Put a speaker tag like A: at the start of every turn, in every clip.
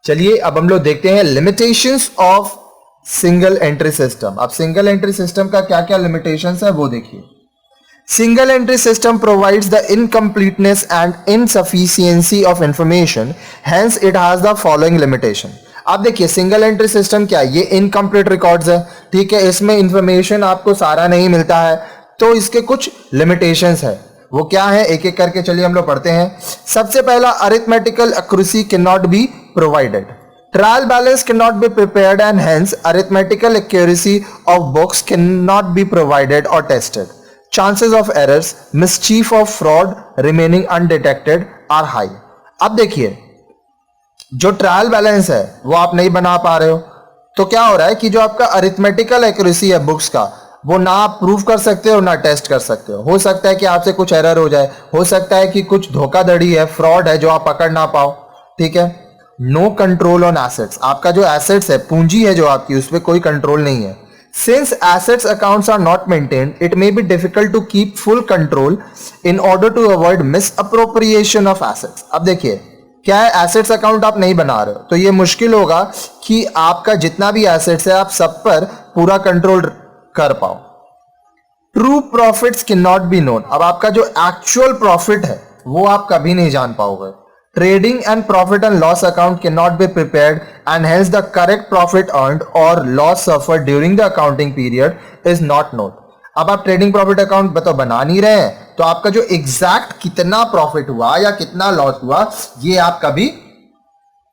A: चलिए अब हम लोग देखते हैं limitations of single entry system. अब सिंगल एंट्री सिस्टम का क्या क्या लिमिटेशंस है वो देखिए। Single entry system provides the incompleteness and insufficiency of information, hence it has the following limitation. अब देखिए सिंगल एंट्री सिस्टम क्या है, ये इनकम्प्लीट रिकॉर्ड्स है, ठीक है, इसमें इंफॉर्मेशन आपको सारा नहीं मिलता है, तो इसके कुछ लिमिटेशंस है। वो क्या है एक एक करके चलिए हम लोग पढ़ते हैं। सबसे पहला, arithmetical accuracy can not be provided, trial balance can not be prepared and hence arithmetical accuracy of books can not be provided और tested, chances of errors, mischief of fraud remaining undetected are high. अब देखिए जो trial balance है वो आप नहीं बना पा रहे हो, तो क्या हो रहा है कि जो आपका अरिथमेटिकल एक्यूरेसी है बुक्स का, वो ना आप प्रूव कर सकते हो ना टेस्ट कर सकते हो सकता है कि आपसे कुछ एरर हो जाए, हो सकता है कि कुछ धोखाधड़ी है, फ्रॉड है जो आप पकड़ ना पाओ, ठीक है। नो कंट्रोल ऑन एसेट्स, आपका जो एसेट्स है, पूंजी है जो आपकी, उस पर कोई कंट्रोल नहीं है। Since assets accounts are not maintained, it may be difficult to keep full control in order to avoid misappropriation of assets. अब देखिए क्या है, एसेट्स अकाउंट आप नहीं बना रहे हो तो ये मुश्किल होगा कि आपका जितना भी एसेट्स है आप सब पर पूरा कंट्रोल कर पाओ। True profits can not be known, अब आपका जो एक्चुअल प्रॉफिट है वो आप कभी नहीं जान पाओगे। Trading and profit and loss account can not be prepared and hence the correct profit earned और loss suffered during the accounting period is not known. अब आप ट्रेडिंग प्रॉफिट अकाउंट बताओ बना नहीं रहे हैं, तो आपका जो एग्जैक्ट कितना प्रॉफिट हुआ या कितना लॉस हुआ ये आप कभी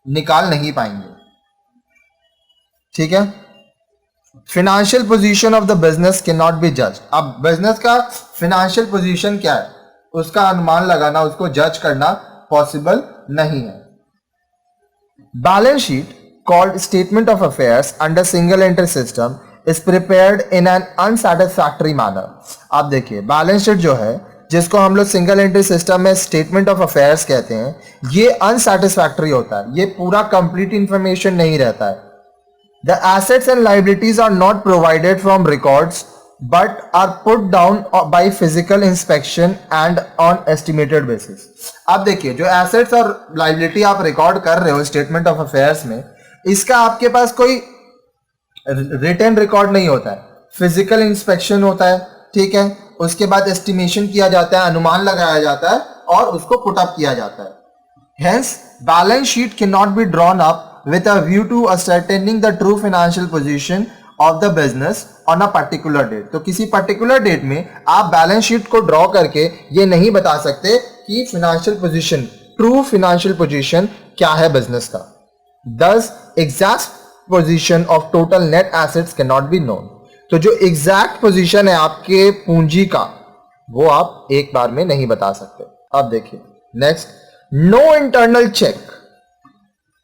A: निकाल नहीं पाएंगे, ठीक है। Financial position of the business can not B जज, अब बिजनेस का फिनेंशियल पोजीशन क्या है उसका अनुमान लगाना, उसको जज करना पॉसिबल नहीं है। Balance sheet called statement of affairs under single entry system is prepared in an unsatisfactory manner। आप देखिए बैलेंस शीट जो है जिसको हम लोग सिंगल एंट्री सिस्टम में स्टेटमेंट ऑफ अफेयर्स कहते हैं, ये अनसैटिस्फैक्टरी होता है, ये पूरा कंप्लीट इंफॉर्मेशन नहीं रहता है। The assets and liabilities are not provided from records but are put down by physical inspection and on estimated basis. अब देखिए जो एसेट्स और लाइबिलिटी आप रिकॉर्ड कर रहे हो स्टेटमेंट ऑफ अफेयर्स में, इसका आपके पास कोई रिटन रिकॉर्ड नहीं होता है, फिजिकल इंस्पेक्शन होता है, ठीक है, उसके बाद एस्टिमेशन किया जाता है, अनुमान लगाया जाता है और उसको पुट अप किया जाता है। Hence balance sheet can not be drawn up with a view to ascertaining the true financial position of the business on a particular date. तो किसी पर्टिकुलर डेट में आप बैलेंस शीट को ड्रॉ करके ये नहीं बता सकते कि financial position, true financial position क्या है बिजनेस का। Thus exact position of total net assets can not be known, तो जो एग्जैक्ट पोजीशन है आपके पूंजी का वो आप एक बार में नहीं बता सकते। अब देखिए next, no internal check,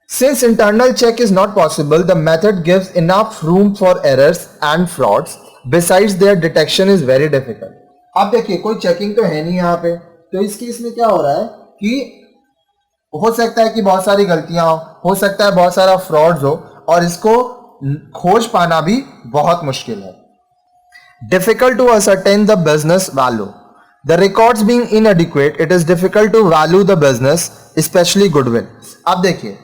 A: since internal check is not possible the method gives enough room for errors and frauds besides their detection is very difficult. अब देखिए कोई चेकिंग तो है नहीं यहाँ पे, तो इस केस में क्या हो रहा है कि हो सकता है कि बहुत सारी गलतियां हो सकता है बहुत सारा फ्रॉड्स हो और इसको खोज पाना भी बहुत मुश्किल है। Difficult to ascertain the business value, the records being inadequate it is difficult to value the business specially goodwill. अब देखिए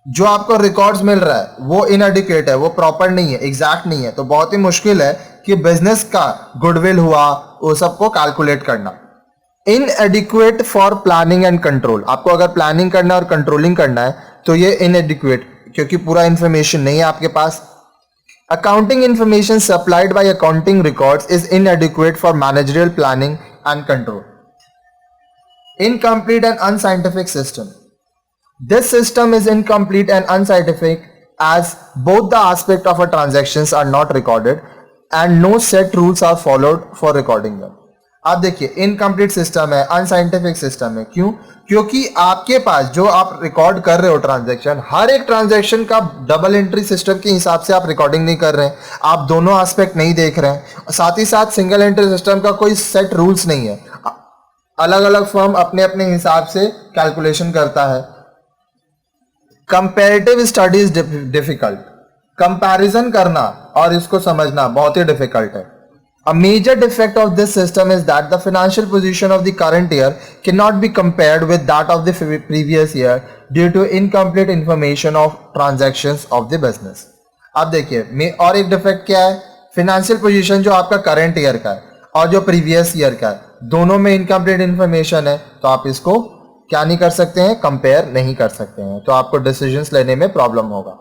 A: जो आपको रिकॉर्ड्स मिल रहा है वो इनएडिक्वेट है, वो प्रॉपर नहीं है, एग्जैक्ट नहीं है, तो बहुत ही मुश्किल है कि बिजनेस का गुडविल हुआ वो सबको कैलकुलेट करना। इनएडिक्वेट फॉर प्लानिंग एंड कंट्रोल, आपको अगर प्लानिंग करना और कंट्रोलिंग करना है तो ये इनएडिक्वेट, क्योंकि पूरा इंफॉर्मेशन नहीं है आपके पास। Accounting information supplied by accounting records is inadequate for managerial planning and control. Incomplete and unscientific system, this system is incomplete and unscientific as both the aspect of a transactions are not recorded and no set rules are followed for recording them। आप देखिए incomplete system है, unscientific system है, क्यों? क्योंकि आपके पास जो आप record कर रहे हो ट्रांजैक्शन, हर एक ट्रांजैक्शन का डबल एंट्री सिस्टम के हिसाब से आप रिकॉर्डिंग नहीं कर रहे हैं, आप दोनों एस्पेक्ट नहीं देख रहे हैं। साथ ही साथ सिंगल एंट्री सिस्टम का कोई सेट रूल्स नहीं है, अलग अलग फर्म अपने अपने हिसाब से कैलकुलेशन करता है। कंपैरेटिव स्टडीज डिफिकल्ट, कंपैरिजन करना और इसको समझना बहुत ही डिफिकल्ट है। A major defect of this system is that the financial position of the current year cannot be compared with that of the previous year due to incomplete information of transactions of the business. अब देखिए और एक defect क्या है, financial position जो आपका current year का है और जो प्रीवियस ईयर का है, दोनों में इनकम्प्लीट इंफॉर्मेशन है, तो आप इसको क्या नहीं कर सकते हैं, कंपेयर नहीं कर सकते हैं, तो आपको डिसीजंस लेने में प्रॉब्लम होगा.